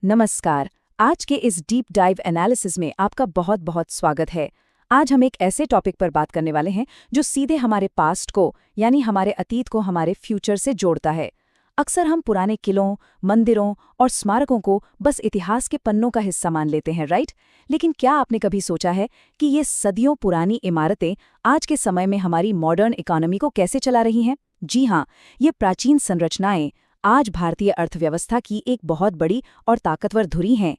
नमस्कार। आज के इस डीप डाइव एनालिसिस में आपका बहुत बहुत स्वागत है। आज हम एक ऐसे टॉपिक पर बात करने वाले हैं जो सीधे हमारे पास्ट को यानी हमारे अतीत को हमारे फ्यूचर से जोड़ता है। अक्सर हम पुराने किलों, मंदिरों और स्मारकों को बस इतिहास के पन्नों का हिस्सा मान लेते हैं, राइट? लेकिन क्या आपने कभी सोचा है कि ये सदियों पुरानी इमारतें आज के समय में हमारी मॉडर्न इकोनॉमी को कैसे चला रही हैं? जी हाँ, ये प्राचीन संरचनाएं आज भारतीय अर्थव्यवस्था की एक बहुत बड़ी और ताकतवर धुरी हैं।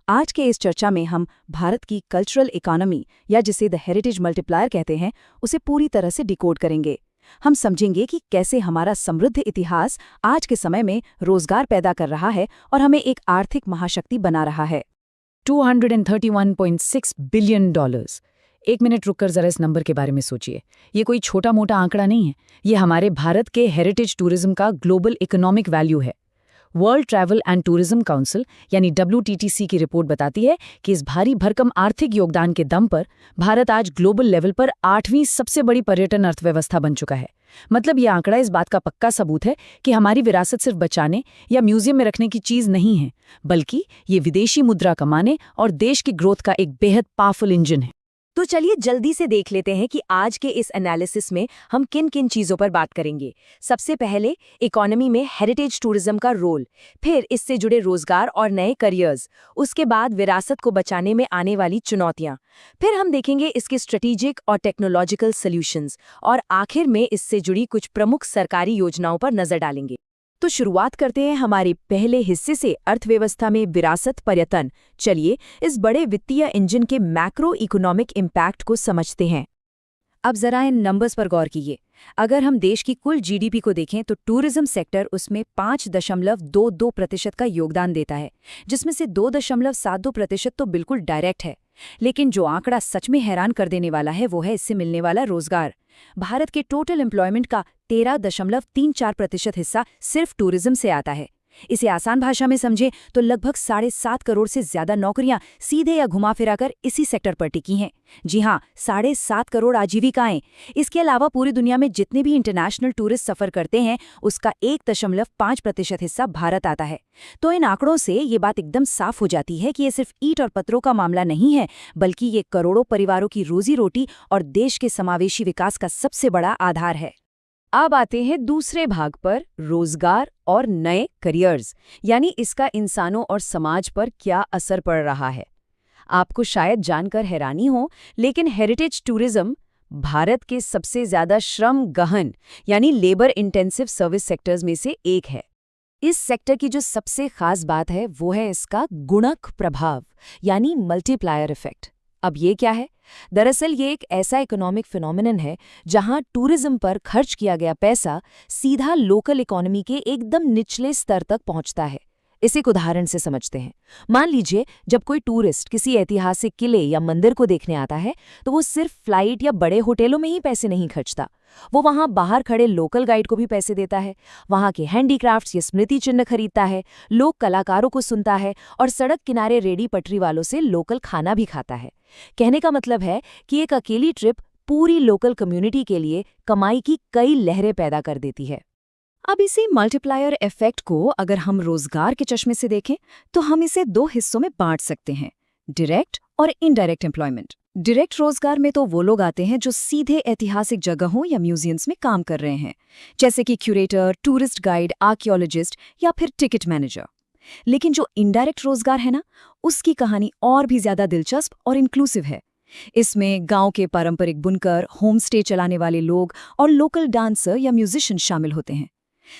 आज के इस चर्चा में हम भारत की कल्चरल इकोनॉमी या जिसे द हेरिटेज मल्टीप्लायर कहते हैं, उसे पूरी तरह से डिकोड करेंगे। हम समझेंगे कि कैसे हमारा समृद्ध इतिहास आज के समय में रोजगार पैदा कर रहा है और हमें एक आर्थिक महाशक्ति बना रहा है। $231.6 बिलियन। एक मिनट रुककर जरा इस नंबर के बारे में सोचिए। ये कोई छोटा मोटा आंकड़ा नहीं है, ये हमारे भारत के हेरिटेज टूरिज्म का ग्लोबल इकोनॉमिक वैल्यू है। World travel and tourism council यानी WTTC की रिपोर्ट बताती है कि इस भारी भरकम आर्थिक योगदान के दम पर भारत आज ग्लोबल लेवल पर 8वीं सबसे बड़ी पर्यटन अर्थव्यवस्था बन चुका है। मतलब ये आंकड़ा इस बात का पक्का सबूत है कि हमारी विरासत सिर्फ बचाने या म्यूजियम में रखने की चीज नहीं है, बल्कि ये विदेशी मुद्रा कमाने और देश की ग्रोथ का एक बेहद पावरफुल इंजन है। तो चलिए जल्दी से देख लेते हैं कि आज के इस एनालिसिस में हम किन किन चीजों पर बात करेंगे। सबसे पहले इकोनॉमी में हेरिटेज टूरिज्म का रोल, फिर इससे जुड़े रोजगार और नए करियर्स, उसके बाद विरासत को बचाने में आने वाली चुनौतियां, फिर हम देखेंगे इसके स्ट्रेटेजिक और टेक्नोलॉजिकल सॉल्यूशंस और आखिर में इससे जुड़ी कुछ प्रमुख सरकारी योजनाओं पर नजर डालेंगे। तो शुरुआत करते हैं हमारे पहले हिस्से से, अर्थव्यवस्था में विरासत पर्यटन। चलिए इस बड़े वित्तीय इंजन के मैक्रो इकोनॉमिक इम्पैक्ट को समझते हैं। अब जरा इन नंबर्स पर गौर कीजिए। अगर हम देश की कुल जीडीपी को देखें तो टूरिज्म सेक्टर उसमें 5.22% का योगदान देता है, जिसमें से 2.72% तो बिल्कुल डायरेक्ट है। लेकिन जो आंकड़ा सच में हैरान कर देने वाला है वो है इससे मिलने वाला रोजगार। भारत के टोटल एम्प्लॉयमेंट का 13.34% हिस्सा सिर्फ टूरिज्म से आता है। इसे आसान भाषा में समझें तो लगभग 7.5 करोड़ से ज्यादा नौकरियां सीधे या घुमा फिराकर इसी सेक्टर पर टिकी हैं। जी हाँ, 7.5 करोड़ आजीविकाएं। इसके अलावा पूरी दुनिया में जितने भी इंटरनेशनल टूरिस्ट सफर करते हैं उसका 1.5% हिस्सा भारत आता है। तो इन आंकड़ों से ये बात एकदम साफ हो जाती है कि ये सिर्फ ईंट और पत्थरों का मामला नहीं है, बल्कि ये करोड़ों परिवारों की रोजी रोटी और देश के समावेशी विकास का सबसे बड़ा आधार है। अब आते हैं दूसरे भाग पर, रोजगार और नए करियर्स, यानी इसका इंसानों और समाज पर क्या असर पड़ रहा है। आपको शायद जानकर हैरानी हो, लेकिन हेरिटेज टूरिज्म भारत के सबसे ज्यादा श्रम गहन यानी लेबर इंटेंसिव सर्विस सेक्टर्स में से एक है। इस सेक्टर की जो सबसे खास बात है वो है इसका गुणक प्रभाव यानी मल्टीप्लायर इफेक्ट। अब ये क्या है? दरअसल ये एक ऐसा इकोनॉमिक फिनोमिनन है जहां टूरिज्म पर खर्च किया गया पैसा सीधा लोकल इकोनॉमी के एकदम निचले स्तर तक पहुंचता है। इसे एक उदाहरण से समझते हैं। मान लीजिए जब कोई टूरिस्ट किसी ऐतिहासिक किले या मंदिर को देखने आता है तो वो सिर्फ फ्लाइट या बड़े होटलों में ही पैसे नहीं खर्चता, वो वहां बाहर खड़े लोकल गाइड को भी पैसे देता है, वहां के हैंडीक्राफ्ट्स या स्मृति चिन्ह खरीदता है, लोक कलाकारों को सुनता है और सड़क किनारे रेडी पटरी वालों से लोकल खाना भी खाता है। कहने का मतलब है कि एक अकेली ट्रिप पूरी लोकल कम्युनिटी के लिए कमाई की कई लहरें पैदा कर देती है। अब इसी मल्टीप्लायर इफेक्ट को अगर हम रोजगार के चश्मे से देखें तो हम इसे दो हिस्सों में बांट सकते हैं, डायरेक्ट और इनडायरेक्ट एम्प्लॉयमेंट। डायरेक्ट रोजगार में तो वो लोग आते हैं जो सीधे ऐतिहासिक जगहों या म्यूजियम्स में काम कर रहे हैं, जैसे कि क्यूरेटर, टूरिस्ट गाइड, आर्कियोलॉजिस्ट या फिर टिकट मैनेजर। लेकिन जो इनडायरेक्ट रोजगार है ना, उसकी कहानी और भी ज्यादा दिलचस्प और इंक्लूसिव है। इसमें गांव के पारंपरिक बुनकर, होम स्टे चलाने वाले लोग और लोकल डांसर या म्यूजिशियन शामिल होते हैं।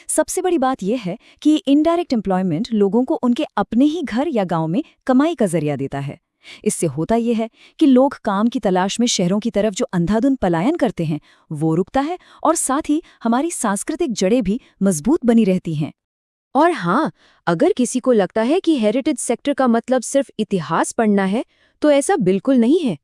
सबसे बड़ी बात यह है कि इनडायरेक्ट एम्प्लॉयमेंट लोगों को उनके अपने ही घर या गांव में कमाई का जरिया देता है। इससे होता यह है कि लोग काम की तलाश में शहरों की तरफ जो अंधाधुंध पलायन करते हैं वो रुकता है और साथ ही हमारी सांस्कृतिक जड़ें भी मजबूत बनी रहती हैं। और हाँ, अगर किसी को लगता है कि हेरिटेज सेक्टर का मतलब सिर्फ इतिहास पढ़ना है तो ऐसा बिल्कुल नहीं है।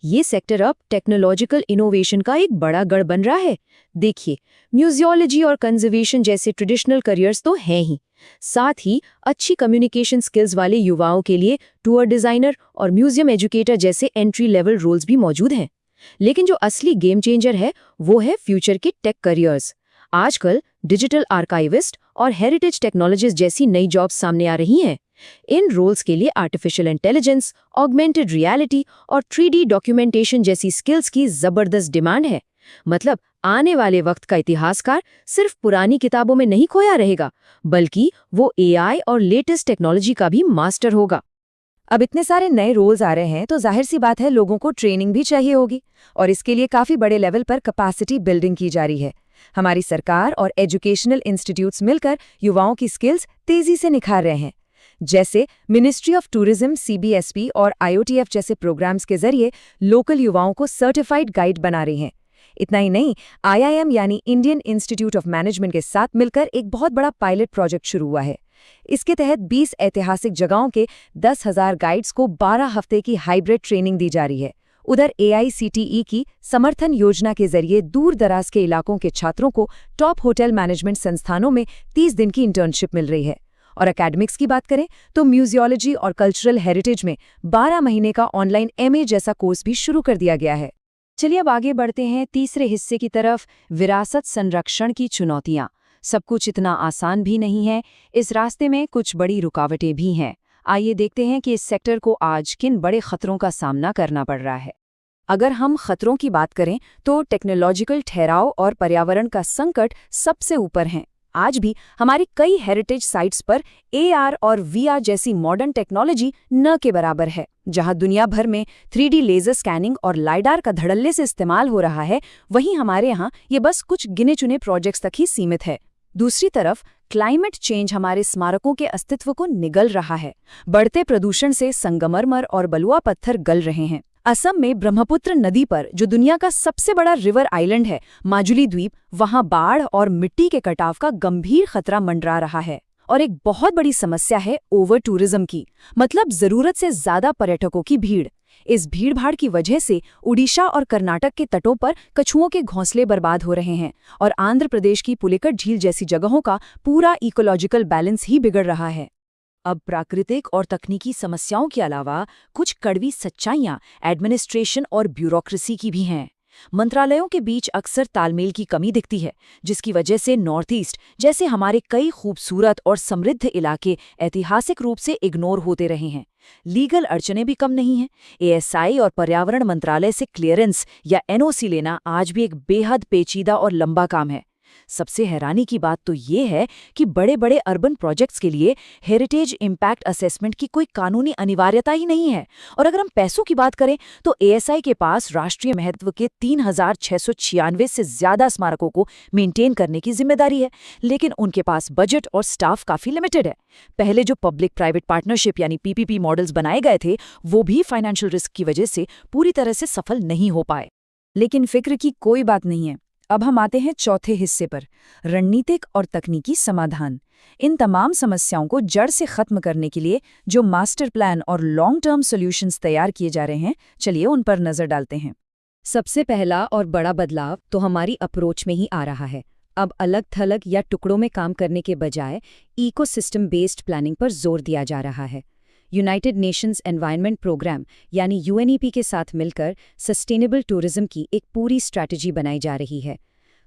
ये सेक्टर अब टेक्नोलॉजिकल इनोवेशन का एक बड़ा गढ़ बन रहा है। देखिए, म्यूजियोलॉजी और कंजर्वेशन जैसे ट्रेडिशनल करियर्स तो हैं ही, साथ ही अच्छी कम्युनिकेशन स्किल्स वाले युवाओं के लिए टूर डिजाइनर और म्यूजियम एजुकेटर जैसे एंट्री लेवल रोल्स भी मौजूद हैं। लेकिन जो असली गेम चेंजर है वो है फ्यूचर के टेक करियर्स। आजकल डिजिटल आर्काइविस्ट और हेरिटेज टेक्नोलॉजिस्ट जैसी नई जॉब्स सामने आ रही हैं। इन रोल्स के लिए आर्टिफिशियल इंटेलिजेंस, ऑगमेंटेड रियलिटी और 3D डॉक्यूमेंटेशन जैसी स्किल्स की जबरदस्त डिमांड है। मतलब आने वाले वक्त का इतिहासकार सिर्फ पुरानी किताबों में नहीं खोया रहेगा, बल्कि वो AI और लेटेस्ट टेक्नोलॉजी का भी मास्टर होगा। अब इतने सारे नए रोल्स आ रहे हैं तो जाहिर सी बात है लोगों को ट्रेनिंग भी चाहिए होगी, और इसके लिए काफी बड़े लेवल पर कैपेसिटी बिल्डिंग की जा रही है। हमारी सरकार और एजुकेशनल इंस्टीट्यूट्स मिलकर युवाओं की स्किल्स तेजी से निखार रहे हैं। जैसे मिनिस्ट्री ऑफ टूरिज्म, CBSP और IOTF जैसे प्रोग्राम्स के जरिए लोकल युवाओं को सर्टिफाइड गाइड बना रही हैं। इतना ही नहीं, IIM यानी इंडियन इंस्टीट्यूट ऑफ मैनेजमेंट के साथ मिलकर एक बहुत बड़ा पायलट प्रोजेक्ट शुरू हुआ है। इसके तहत 20 ऐतिहासिक जगहों के 10,000 गाइड्स को 12 हफ्ते की हाइब्रिड ट्रेनिंग दी जा रही है। उधर AICTE की समर्थन योजना के जरिए दूर दराज के इलाकों के छात्रों को टॉप होटल मैनेजमेंट संस्थानों में 30 दिन की इंटर्नशिप मिल रही है। और एकेडमिक्स की बात करें तो म्यूजियोलॉजी और कल्चरल हेरिटेज में 12 महीने का ऑनलाइन MA जैसा कोर्स भी शुरू कर दिया गया है। चलिए अब आगे बढ़ते हैं तीसरे हिस्से की तरफ, विरासत संरक्षण की चुनौतियां। सब कुछ इतना आसान भी नहीं है, इस रास्ते में कुछ बड़ी रुकावटें भी हैं। आइए देखते हैं कि इस सेक्टर को आज किन बड़े खतरों का सामना करना पड़ रहा है। अगर हम खतरों की बात करें तो टेक्नोलॉजिकल ठहराव और पर्यावरण का संकट सबसे ऊपर हैं। आज भी हमारी कई हेरिटेज साइट्स पर AR और VR जैसी मॉडर्न टेक्नोलॉजी न के बराबर है। जहां दुनिया भर में 3D लेजर स्कैनिंग और लाइडार का धड़ल्ले से इस्तेमाल हो रहा है, वहीं हमारे यहाँ ये बस कुछ गिने चुने प्रोजेक्ट्स तक ही सीमित है। दूसरी तरफ क्लाइमेट चेंज हमारे स्मारकों के अस्तित्व को निगल रहा है। बढ़ते प्रदूषण से संगमरमर और बलुआ पत्थर गल रहे हैं। असम में ब्रह्मपुत्र नदी पर, जो दुनिया का सबसे बड़ा रिवर आइलैंड है, माजुली द्वीप, वहां बाढ़ और मिट्टी के कटाव का गंभीर खतरा मंडरा रहा है। और एक बहुत बड़ी समस्या है ओवर टूरिज्म की, मतलब जरूरत से ज्यादा पर्यटकों की भीड़। इस भीड़भाड़ की वजह से उड़ीसा और कर्नाटक के तटों पर कछुओं के घोंसले बर्बाद हो रहे हैं, और आंध्र प्रदेश की पुलिकट झील जैसी जगहों का पूरा इकोलॉजिकल बैलेंस ही बिगड़ रहा है। अब प्राकृतिक और तकनीकी समस्याओं के अलावा कुछ कड़वी सच्चाइयां एडमिनिस्ट्रेशन और ब्यूरोक्रेसी की भी हैं। मंत्रालयों के बीच अक्सर तालमेल की कमी दिखती है, जिसकी वजह से नॉर्थ ईस्ट जैसे हमारे कई खूबसूरत और समृद्ध इलाके ऐतिहासिक रूप से इग्नोर होते रहे हैं। लीगल अड़चनें भी कम नहीं हैं। ASI और पर्यावरण मंत्रालय से क्लियरेंस या NOC लेना आज भी एक बेहद पेचीदा और लंबा काम है। सबसे हैरानी की बात तो ये है कि बड़े बड़े अर्बन प्रोजेक्ट्स के लिए हेरिटेज इम्पैक्ट असेसमेंट की कोई कानूनी अनिवार्यता ही नहीं है। और अगर हम पैसों की बात करें तो ASI के पास राष्ट्रीय महत्व के 3,696 से ज्यादा स्मारकों को मेंटेन करने की जिम्मेदारी है, लेकिन उनके पास बजट और स्टाफ काफी लिमिटेड है। पहले जो पब्लिक प्राइवेट पार्टनरशिप यानी PPP मॉडल्स बनाए गए थे, वो भी फाइनेंशियल रिस्क की वजह से पूरी तरह से सफल नहीं हो पाए। लेकिन फिक्र की कोई बात नहीं है। अब हम आते हैं चौथे हिस्से पर, रणनीतिक और तकनीकी समाधान। इन तमाम समस्याओं को जड़ से खत्म करने के लिए जो मास्टर प्लान और लॉन्ग टर्म सॉल्यूशंस तैयार किए जा रहे हैं, चलिए उन पर नजर डालते हैं। सबसे पहला और बड़ा बदलाव तो हमारी अप्रोच में ही आ रहा है। अब अलग थलग या टुकड़ों में काम करने के बजाय इकोसिस्टम बेस्ड प्लानिंग पर जोर दिया जा रहा है। यूनाइटेड नेशंस एनवायरनमेंट प्रोग्राम यानी UNEP के साथ मिलकर सस्टेनेबल टूरिज्म की एक पूरी स्ट्रैटेजी बनाई जा रही है।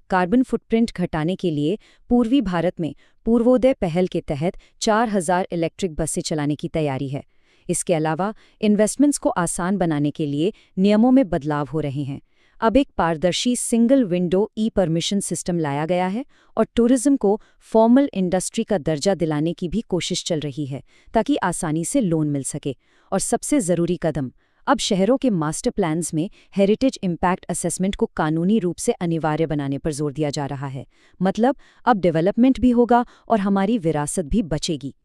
कार्बन फुटप्रिंट घटाने के लिए पूर्वी भारत में पूर्वोदय पहल के तहत 4,000 इलेक्ट्रिक बसें चलाने की तैयारी है। इसके अलावा इन्वेस्टमेंट्स को आसान बनाने के लिए नियमों में बदलाव हो रहे हैं। अब एक पारदर्शी सिंगल विंडो परमिशन सिस्टम लाया गया है और टूरिज्म को फॉर्मल इंडस्ट्री का दर्जा दिलाने की भी कोशिश चल रही है, ताकि आसानी से लोन मिल सके। और सबसे ज़रूरी कदम, अब शहरों के मास्टर प्लान्स में हेरिटेज इम्पैक्ट असेसमेंट को कानूनी रूप से अनिवार्य बनाने पर जोर दिया जा रहा है। मतलब अब डेवलपमेंट भी होगा और हमारी विरासत भी बचेगी।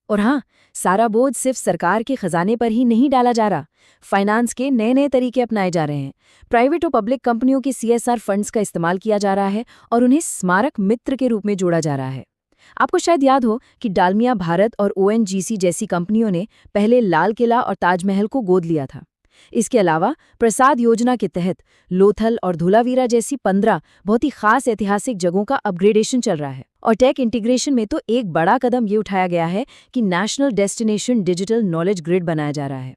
और हाँ, सारा बोझ सिर्फ सरकार के खजाने पर ही नहीं डाला जा रहा। फाइनेंस के नए नए तरीके अपनाए जा रहे हैं। प्राइवेट और पब्लिक कंपनियों के CSR फंड्स का इस्तेमाल किया जा रहा है और उन्हें स्मारक मित्र के रूप में जोड़ा जा रहा है। आपको शायद याद हो कि डालमिया भारत और ONGC जैसी कंपनियों ने पहले लाल किला और ताजमहल को गोद लिया था। इसके अलावा प्रसाद योजना के तहत लोथल और धोलावीरा जैसी 15 बहुत ही खास ऐतिहासिक जगहों का अपग्रेडेशन चल रहा है। और टेक इंटीग्रेशन में तो एक बड़ा कदम ये उठाया गया है कि national destination digital knowledge grid बनाया जा रहा है।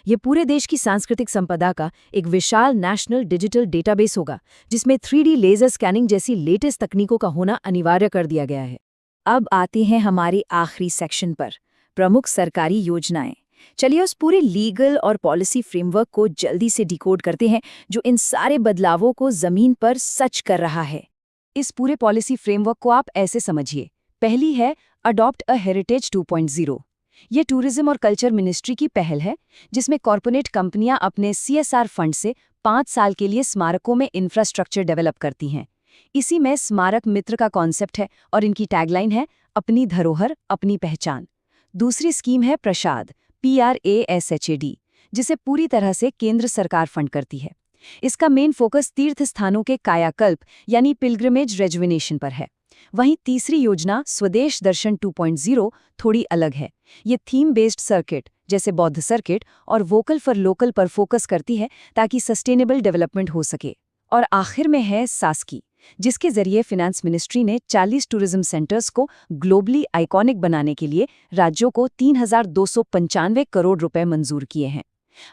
ये पूरे देश की सांस्कृतिक संपदा का एक विशाल नेशनल डिजिटल डेटाबेस होगा, जिसमें 3D लेजर स्कैनिंग जैसी लेटेस्ट तकनीकों का होना अनिवार्य कर दिया गया है। अब आते हैं हमारे आखिरी सेक्शन पर, प्रमुख सरकारी योजनाएं। चलिए उस पूरे लीगल और पॉलिसी फ्रेमवर्क को जल्दी से डिकोड करते हैं जो इन सारे बदलावों को जमीन पर सच कर रहा है। इस पूरे पॉलिसी फ्रेमवर्क को आप ऐसे समझिए। पहली है अडॉप्ट अ हेरिटेज 2.0। ये टूरिज्म और कल्चर मिनिस्ट्री की पहल है, जिसमें कॉर्पोरेट कंपनियां अपने CSR फंड से 5 साल के लिए स्मारकों में इंफ्रास्ट्रक्चर डेवलप करती हैं। इसी में स्मारक मित्र का कॉन्सेप्ट है और इनकी टैगलाइन है अपनी धरोहर अपनी पहचान। दूसरी स्कीम है प्रसाद PRASHAD, जिसे पूरी तरह से केंद्र सरकार फंड करती है। इसका मेन फोकस तीर्थ स्थानों के कायाकल्प यानी पिलग्रिमेज रेजुविनेशन पर है। वहीं तीसरी योजना स्वदेश दर्शन 2.0 थोड़ी अलग है। ये थीम बेस्ड सर्किट जैसे बौद्ध सर्किट और वोकल फॉर लोकल पर फोकस करती है ताकि सस्टेनेबल डेवलपमेंट हो सके। और आखिर में है सास्की, जिसके जरिए फिनेंस मिनिस्ट्री ने 40 टूरिज्म सेंटर्स को ग्लोबली आइकॉनिक बनाने के लिए राज्यों को 3,295 करोड़ रुपए मंजूर किए हैं।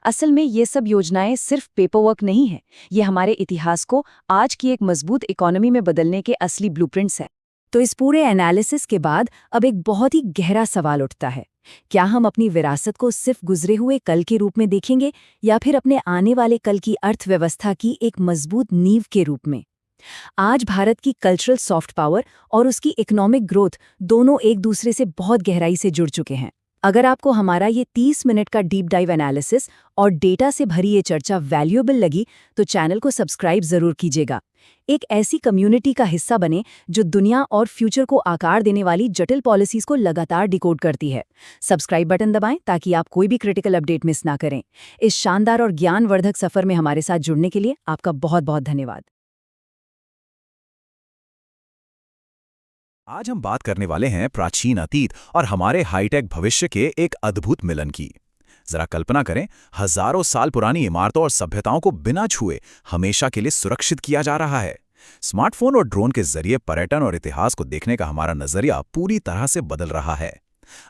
असल में ये सब योजनाएं सिर्फ पेपरवर्क नहीं है, ये हमारे इतिहास को आज की एक मजबूत इकोनॉमी में बदलने के असली ब्लूप्रिंट्स हैं। तो इस पूरे एनालिसिस के बाद अब एक बहुत ही गहरा सवाल उठता है, क्या हम अपनी विरासत को सिर्फ गुजरे हुए कल के रूप में देखेंगे या फिर अपने आने वाले कल की अर्थव्यवस्था की एक मजबूत नींव के रूप में? आज भारत की कल्चरल सॉफ्ट पावर और उसकी इकोनॉमिक ग्रोथ दोनों एक दूसरे से बहुत गहराई से जुड़ चुके हैं। अगर आपको हमारा ये 30 मिनट का डीप डाइव एनालिसिस और डेटा से भरी ये चर्चा वैल्यूएबल लगी तो चैनल को सब्सक्राइब जरूर कीजिएगा। एक ऐसी कम्युनिटी का हिस्सा बने जो दुनिया और फ्यूचर को आकार देने वाली जटिल पॉलिसीज को लगातार डिकोड करती है। सब्सक्राइब बटन दबाएं ताकि आप कोई भी क्रिटिकल अपडेट मिस ना करें। इस शानदार और ज्ञानवर्धक सफर में हमारे साथ जुड़ने के लिए आपका बहुत बहुत धन्यवाद। आज हम बात करने वाले हैं प्राचीन अतीत और हमारे हाईटेक भविष्य के एक अद्भुत मिलन की। जरा कल्पना करें, हजारों साल पुरानी इमारतों और सभ्यताओं को बिना छुए हमेशा के लिए सुरक्षित किया जा रहा है। स्मार्टफोन और ड्रोन के जरिए पर्यटन और इतिहास को देखने का हमारा नजरिया पूरी तरह से बदल रहा है।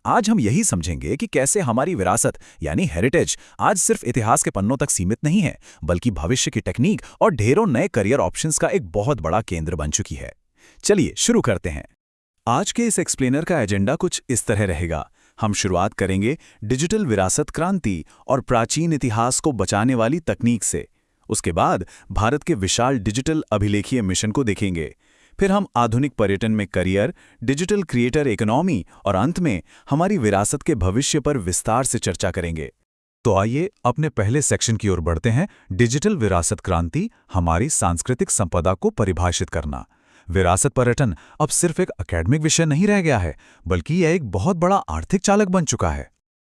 आज हम यही समझेंगे कि कैसे हमारी विरासत यानी हेरिटेज आज सिर्फ इतिहास के पन्नों तक सीमित नहीं है, बल्कि भविष्य की टेक्निक और ढेरों नए करियर ऑप्शंस का एक बहुत बड़ा केंद्र बन चुकी है। चलिए शुरू करते हैं। आज के इस एक्सप्लेनर का एजेंडा कुछ इस तरह रहेगा। हम शुरुआत करेंगे डिजिटल विरासत क्रांति और प्राचीन इतिहास को बचाने वाली तकनीक से। उसके बाद भारत के विशाल डिजिटल अभिलेखीय मिशन को देखेंगे। फिर हम आधुनिक पर्यटन में करियर, डिजिटल क्रिएटर इकोनॉमी और अंत में हमारी विरासत के भविष्य पर विस्तार से चर्चा करेंगे। तो आइए अपने पहले सेक्शन की ओर बढ़ते हैं। डिजिटल विरासत क्रांति, हमारी सांस्कृतिक संपदा को परिभाषित करना। विरासत पर्यटन अब सिर्फ एक एकेडमिक विषय नहीं रह गया है, बल्कि यह एक बहुत बड़ा आर्थिक चालक बन चुका है।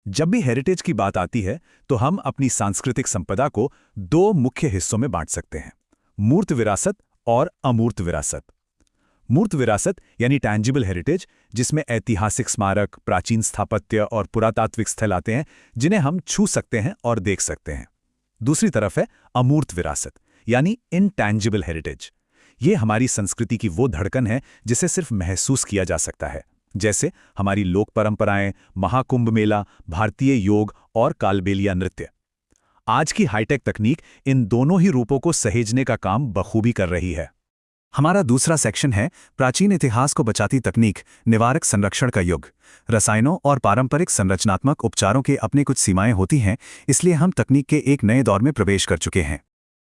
जब भी हेरिटेज की बात आती है तो हम अपनी सांस्कृतिक संपदा को दो मुख्य हिस्सों में बांट सकते हैं, मूर्त विरासत और अमूर्त विरासत। मूर्त विरासत यानी टैंजिबल हेरिटेज, जिसमें ऐतिहासिक स्मारक, प्राचीन स्थापत्य और पुरातात्विक स्थल आते हैं जिन्हें हम छू सकते हैं और देख सकते हैं। दूसरी तरफ है अमूर्त विरासत यानी इनटैंजिबल हेरिटेज। ये हमारी संस्कृति की वो धड़कन है जिसे सिर्फ महसूस किया जा सकता है, जैसे हमारी लोक परंपराएं, महाकुंभ मेला, भारतीय योग और कालबेलिया नृत्य। आज की हाईटेक तकनीक इन दोनों ही रूपों को सहेजने का काम बखूबी कर रही है। हमारा दूसरा सेक्शन है प्राचीन इतिहास को बचाती तकनीक, निवारक संरक्षण का युग। रसायनों और पारंपरिक संरचनात्मक उपचारों के अपने कुछ सीमाएं होती हैं, इसलिए हम तकनीक के एक नए दौर में प्रवेश कर चुके हैं।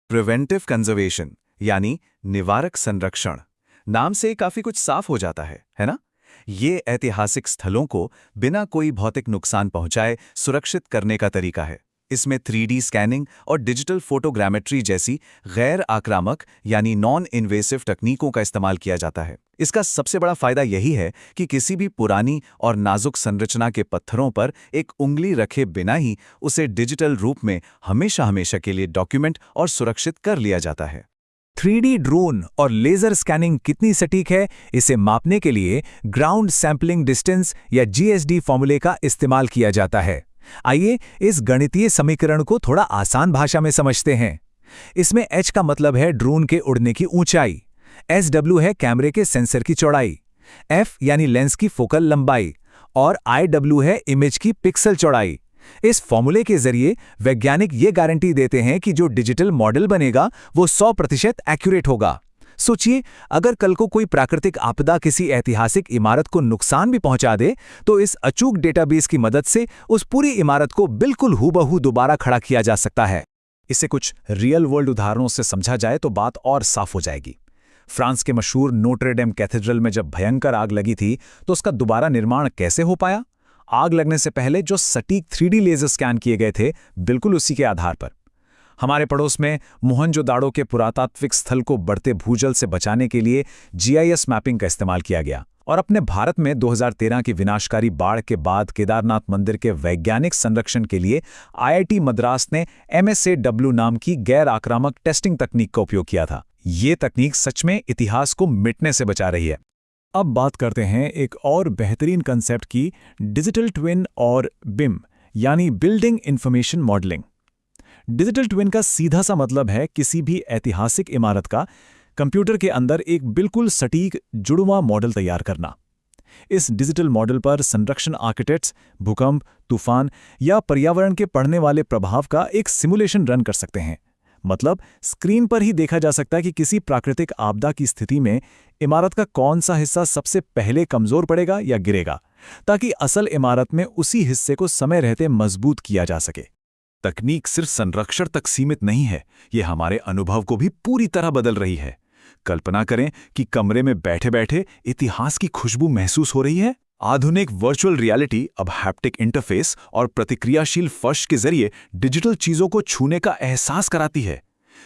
प्रिवेंटिव कंजर्वेशन यानी निवारक संरक्षण। नाम से काफी कुछ साफ हो जाता है ना? ये ऐतिहासिक स्थलों को बिना कोई भौतिक नुकसान पहुंचाए सुरक्षित करने का तरीका है। इसमें 3D स्कैनिंग और डिजिटल फोटोग्रामेट्री जैसी गैर आक्रामक यानी नॉन इन्वेसिव तकनीकों का इस्तेमाल किया जाता है। इसका सबसे बड़ा फायदा यही है कि किसी भी पुरानी और नाजुक संरचना के पत्थरों पर एक उंगली रखे बिना ही उसे डिजिटल रूप में हमेशा के लिए डॉक्यूमेंट और सुरक्षित कर लिया जाता है। 3D ड्रोन और लेजर स्कैनिंग कितनी सटीक है, इसे मापने के लिए ग्राउंड सैंपलिंग डिस्टेंस या GSD फॉर्मूले का इस्तेमाल किया जाता है। आइए इस गणितीय समीकरण को थोड़ा आसान भाषा में समझते हैं। इसमें h का मतलब है ड्रोन के उड़ने की ऊंचाई, SW है कैमरे के सेंसर की चौड़ाई, F यानी लेंस की फोकल लंबाई और IW है इमेज की पिक्सल चौड़ाई। इस फॉर्मूले के जरिए वैज्ञानिक ये गारंटी देते हैं कि जो डिजिटल मॉडल बनेगा वो 100% एक्यूरेट होगा। सोचिए, अगर कल को कोई प्राकृतिक आपदा किसी ऐतिहासिक इमारत को नुकसान भी पहुंचा दे, तो इस अचूक डेटाबेस की मदद से उस पूरी इमारत को बिल्कुल हूबहू दोबारा खड़ा किया जा सकता है। इसे कुछ रियल वर्ल्ड उदाहरणों से समझा जाए तो बात और साफ हो जाएगी। फ्रांस के मशहूर नोट्रे डेम कैथेड्रल में जब भयंकर आग लगी थी, तो उसका दोबारा निर्माण कैसे हो पाया? आग लगने से पहले जो सटीक 3D लेजर स्कैन किए गए थे, बिल्कुल उसी के आधार पर। हमारे पड़ोस में मोहनजोदाड़ो के पुरातात्विक स्थल को बढ़ते भूजल से बचाने के लिए GIS मैपिंग का इस्तेमाल किया गया। और अपने भारत में 2013 की विनाशकारी बाढ़ के बाद केदारनाथ मंदिर के वैज्ञानिक संरक्षण के लिए IIT मद्रास ने MSAW नाम की गैर आक्रामक टेस्टिंग तकनीक का उपयोग किया था। ये तकनीक सच में इतिहास को मिटने से बचा रही है। अब बात करते हैं एक और बेहतरीन कंसेप्ट की, डिजिटल ट्विन और BIM यानी building information modelling. Digital twin का सीधा सा मतलब है किसी भी ऐतिहासिक इमारत का कंप्यूटर के अंदर एक बिल्कुल सटीक जुड़वां मॉडल तैयार करना। इस डिजिटल मॉडल पर संरक्षण आर्किटेक्ट्स भूकंप, तूफान या पर्यावरण के पड़ने वाले प्रभाव का एक सिमुलेशन रन कर सकते हैं। मतलब स्क्रीन पर ही देखा जा सकता है कि किसी प्राकृतिक आपदा की स्थिति में इमारत का कौन सा हिस्सा सबसे पहले कमजोर पड़ेगा या गिरेगा, ताकि असल इमारत में उसी हिस्से को समय रहते मजबूत किया जा सके। तकनीक सिर्फ संरक्षण तक सीमित नहीं है, ये हमारे अनुभव को भी पूरी तरह बदल रही है। कल्पना करें कि कमरे में बैठे बैठे इतिहास की खुशबू महसूस हो रही है। आधुनिक वर्चुअल रियलिटी अब हैप्टिक इंटरफेस और प्रतिक्रियाशील फर्श के जरिए डिजिटल चीजों को छूने का एहसास कराती है।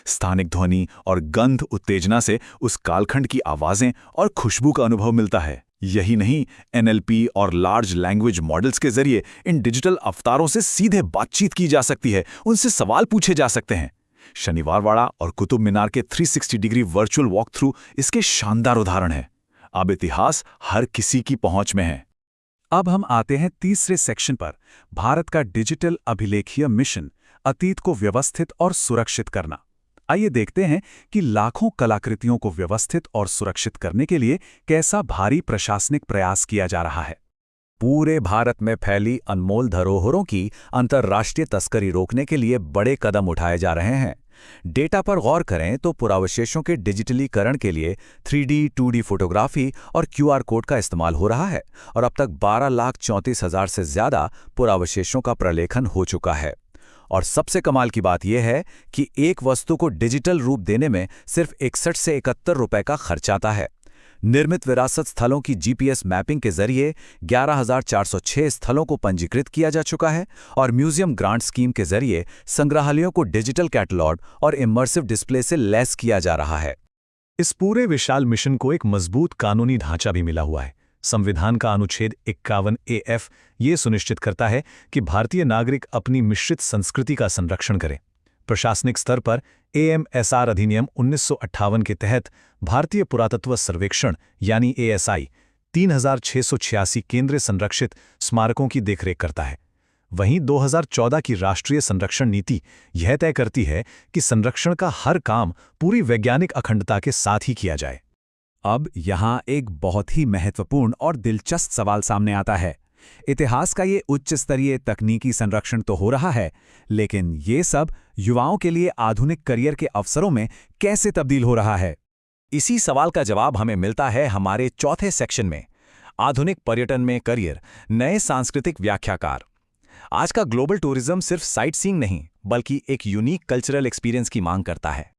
स्थानिक ध्वनि और गंध उत्तेजना से उस कालखंड की आवाजें और खुशबू का अनुभव मिलता है। यही नहीं, NLP और लार्ज लैंग्वेज मॉडल्स के जरिए इन डिजिटल अवतारों से सीधे बातचीत की जा सकती है, उनसे सवाल पूछे जा सकते हैं। शनिवारवाड़ा और कुतुब मीनार के 360 डिग्री वर्चुअल वॉक थ्रू इसके शानदार उदाहरण हैं। अब इतिहास हर किसी की पहुंच में है। अब हम आते हैं तीसरे सेक्शन पर, भारत का डिजिटल अभिलेखीय मिशन, अतीत को व्यवस्थित और सुरक्षित करना। आइए देखते हैं कि लाखों कलाकृतियों को व्यवस्थित और सुरक्षित करने के लिए कैसा भारी प्रशासनिक प्रयास किया जा रहा है। पूरे भारत में फैली अनमोल धरोहरों की अंतर्राष्ट्रीय तस्करी रोकने के लिए बड़े कदम उठाए जा रहे हैं। डेटा पर गौर करें तो पुरावशेषों के डिजिटलीकरण के लिए 3D, 2D फोटोग्राफी और QR कोड का इस्तेमाल हो रहा है और अब तक 12,34,000 से ज्यादा पुरावशेषों का प्रलेखन हो चुका है। और सबसे कमाल की बात यह है कि एक वस्तु को डिजिटल रूप देने में सिर्फ 61 से 71 रुपए का खर्च आता है। निर्मित विरासत स्थलों की GPS मैपिंग के जरिए 11,406 स्थलों को पंजीकृत किया जा चुका है और म्यूजियम ग्रांट स्कीम के जरिए संग्रहालयों को डिजिटल कैटलॉग और इमर्सिव डिस्प्ले से लैस किया जा रहा है। इस पूरे विशाल मिशन को एक मजबूत कानूनी ढांचा भी मिला हुआ है। संविधान का अनुच्छेद 51AF ये सुनिश्चित करता है कि भारतीय नागरिक अपनी मिश्रित संस्कृति का संरक्षण करें। प्रशासनिक स्तर पर AMSR अधिनियम 1958 के तहत भारतीय पुरातत्व सर्वेक्षण यानी ASI 3686 केंद्रीय संरक्षित स्मारकों की देखरेख करता है। वहीं 2014 की राष्ट्रीय संरक्षण नीति यह तय करती है कि संरक्षण का हर काम पूरी वैज्ञानिक अखंडता के साथ ही किया जाए। अब यहाँ एक बहुत ही महत्वपूर्ण और दिलचस्प सवाल सामने आता है। इतिहास का ये उच्च स्तरीय तकनीकी संरक्षण तो हो रहा है, लेकिन ये सब युवाओं के लिए आधुनिक करियर के अवसरों में कैसे तब्दील हो रहा है? इसी सवाल का जवाब हमें मिलता है हमारे चौथे सेक्शन में, आधुनिक पर्यटन में करियर, नए सांस्कृतिक व्याख्याकार। आज का ग्लोबल टूरिज्म सिर्फ साइट सीइंग नहीं, बल्कि एक यूनिक कल्चरल एक्सपीरियंस की मांग करता है।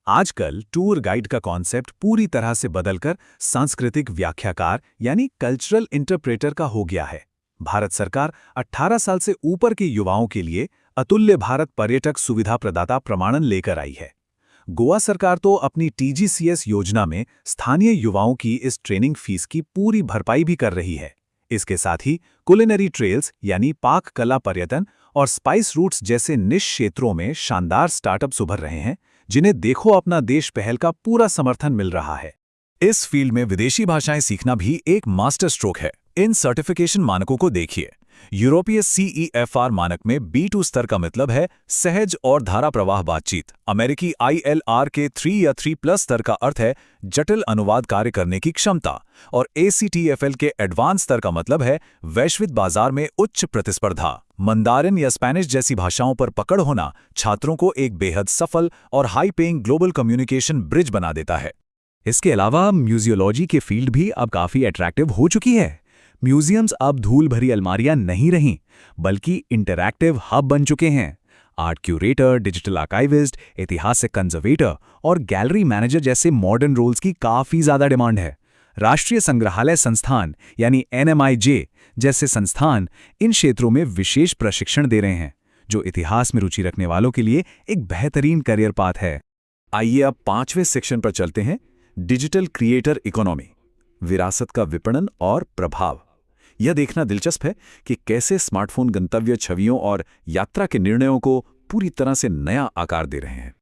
आजकल टूर गाइड का कॉन्सेप्ट पूरी तरह से बदलकर सांस्कृतिक व्याख्याकार यानी कल्चरल इंटरप्रेटर का हो गया है। भारत सरकार 18 साल से ऊपर के युवाओं के लिए अतुल्य भारत पर्यटक सुविधा प्रदाता प्रमाणन लेकर आई है। गोवा सरकार तो अपनी TGCS योजना में स्थानीय युवाओं की इस ट्रेनिंग फीस की पूरी भरपाई भी कर रही है। इसके साथ ही कुलिनरी ट्रेल्स यानी पाक कला पर्यटन और स्पाइस रूट्स जैसे निश क्षेत्रों में शानदार स्टार्टअप्स उभर रहे हैं, जिन्हें देखो अपना देश पहल का पूरा समर्थन मिल रहा है। इस फील्ड में विदेशी भाषाएं सीखना भी एक मास्टर स्ट्रोक है। इन सर्टिफिकेशन मानकों को देखिए। यूरोपीय CEFR मानक में B2 स्तर का मतलब है सहज और धारा प्रवाह बातचीत। अमेरिकी ILR के 3 या 3+ स्तर का अर्थ है जटिल अनुवाद कार्य करने की क्षमता, और ACTFL के एडवांस स्तर का मतलब है वैश्विक बाजार में उच्च प्रतिस्पर्धा। मंदारिन या स्पेनिश जैसी भाषाओं पर पकड़ होना छात्रों को एक बेहद सफल और high paying global communication bridge बना देता है। इसके अलावा म्यूजियोलॉजी के फील्ड भी अब काफ़ी अट्रैक्टिव हो चुकी है। म्यूजियम्स अब धूल भरी अलमारियां नहीं रहीं, बल्कि इंटरैक्टिव हब बन चुके हैं। आर्ट क्यूरेटर, डिजिटल आर्काइविस्ट, ऐतिहासिक कंजर्वेटर और गैलरी मैनेजर जैसे मॉडर्न रोल्स की काफ़ी ज़्यादा डिमांड है। राष्ट्रीय संग्रहालय संस्थान यानी NMIJ जैसे संस्थान इन क्षेत्रों में विशेष प्रशिक्षण दे रहे हैं, जो इतिहास में रुचि रखने वालों के लिए एक बेहतरीन करियर पाथ है। आइए अब 5वें सेक्शन पर चलते हैं, डिजिटल क्रिएटर इकोनॉमी, विरासत का विपणन और प्रभाव। यह देखना दिलचस्प है कि कैसे स्मार्टफोन गंतव्य छवियों और यात्रा के निर्णयों को पूरी तरह से नया आकार दे रहे हैं।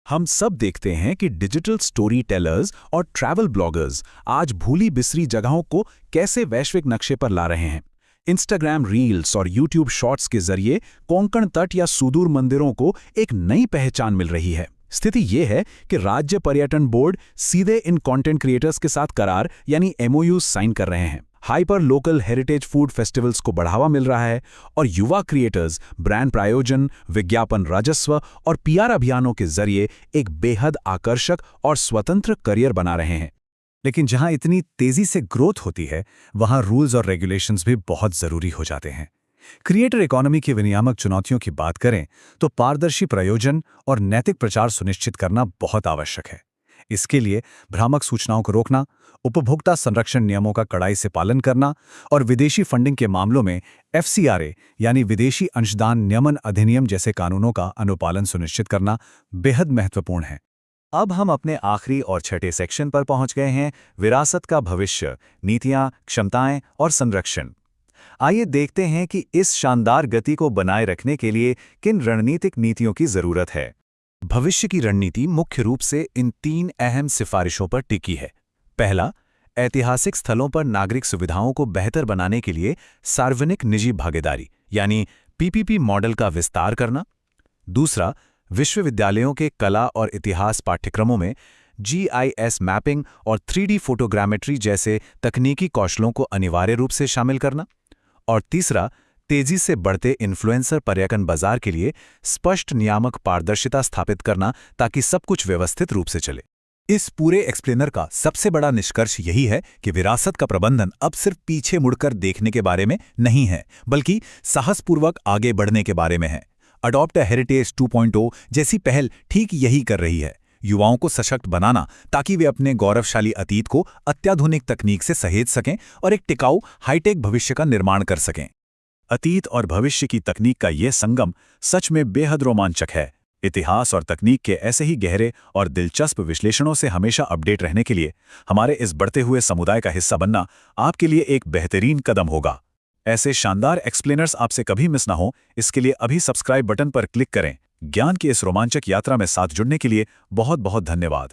हम सब देखते हैं कि डिजिटल स्टोरी टेलर्स और ट्रैवल ब्लॉगर्स आज भूली बिसरी जगहों को कैसे वैश्विक नक्शे पर ला रहे हैं। इंस्टाग्राम रील्स और यूट्यूब शॉर्ट्स के जरिए कोंकण तट या सुदूर मंदिरों को एक नई पहचान मिल रही है। स्थिति यह है कि राज्य पर्यटन बोर्ड सीधे इन कंटेंट क्रिएटर्स के साथ करार यानी MOUs साइन कर रहे हैं। Hyper local heritage food festivals को बढ़ावा मिल रहा है और युवा क्रिएटर्स ब्रांड प्रायोजन, विज्ञापन राजस्व और PR अभियानों के जरिए एक बेहद आकर्षक और स्वतंत्र करियर बना रहे हैं। लेकिन जहां इतनी तेजी से ग्रोथ होती है, वहां रूल्स और रेगुलेशंस भी बहुत जरूरी हो जाते हैं। क्रिएटर इकोनॉमी की विनियामक चुनौतियों की बात करें तो पारदर्शी प्रयोजन और नैतिक प्रचार सुनिश्चित करना बहुत आवश्यक है। इसके लिए भ्रामक सूचनाओं को रोकना, उपभोक्ता संरक्षण नियमों का कड़ाई से पालन करना और विदेशी फंडिंग के मामलों में FCRA यानी विदेशी अंशदान नियमन अधिनियम जैसे कानूनों का अनुपालन सुनिश्चित करना बेहद महत्वपूर्ण है। अब हम अपने आखिरी और छठे सेक्शन पर पहुंच गए हैं, विरासत का भविष्य, नीतियां, क्षमताएं और संरक्षण। आइए देखते हैं कि इस शानदार गति को बनाए रखने के लिए किन रणनीतिक नीतियों की जरूरत है। भविष्य की रणनीति मुख्य रूप से इन 3 अहम सिफारिशों पर टिकी है। पहला, ऐतिहासिक स्थलों पर नागरिक सुविधाओं को बेहतर बनाने के लिए सार्वजनिक निजी भागीदारी यानी PPP मॉडल का विस्तार करना। दूसरा, विश्वविद्यालयों के कला और इतिहास पाठ्यक्रमों में GIS मैपिंग और 3D फोटोग्रामेट्री जैसे तकनीकी कौशलों को अनिवार्य रूप से शामिल करना। और तीसरा, तेजी से बढ़ते इन्फ्लुएंसर पर्यटन बाजार के लिए स्पष्ट नियामक पारदर्शिता स्थापित करना ताकि सब कुछ व्यवस्थित रूप से चले। इस पूरे एक्सप्लेनर का सबसे बड़ा निष्कर्ष यही है कि विरासत का प्रबंधन अब सिर्फ पीछे मुड़कर देखने के बारे में नहीं है, बल्कि साहसपूर्वक आगे बढ़ने के बारे में है। अडॉप्ट अ हेरिटेज 2.0 जैसी पहल ठीक यही कर रही है, युवाओं को सशक्त बनाना ताकि वे अपने गौरवशाली अतीत को अत्याधुनिक तकनीक से सहेज सकें और एक टिकाऊ हाईटेक भविष्य का निर्माण कर सकें। अतीत और भविष्य की तकनीक का यह संगम सच में बेहद रोमांचक है। इतिहास और तकनीक के ऐसे ही गहरे और दिलचस्प विश्लेषणों से हमेशा अपडेट रहने के लिए हमारे इस बढ़ते हुए समुदाय का हिस्सा बनना आपके लिए एक बेहतरीन कदम होगा। ऐसे शानदार एक्सप्लेनर्स आपसे कभी मिस ना हो, इसके लिए अभी सब्सक्राइब बटन पर क्लिक करें। ज्ञान की इस रोमांचक यात्रा में साथ जुड़ने के लिए बहुत बहुत धन्यवाद।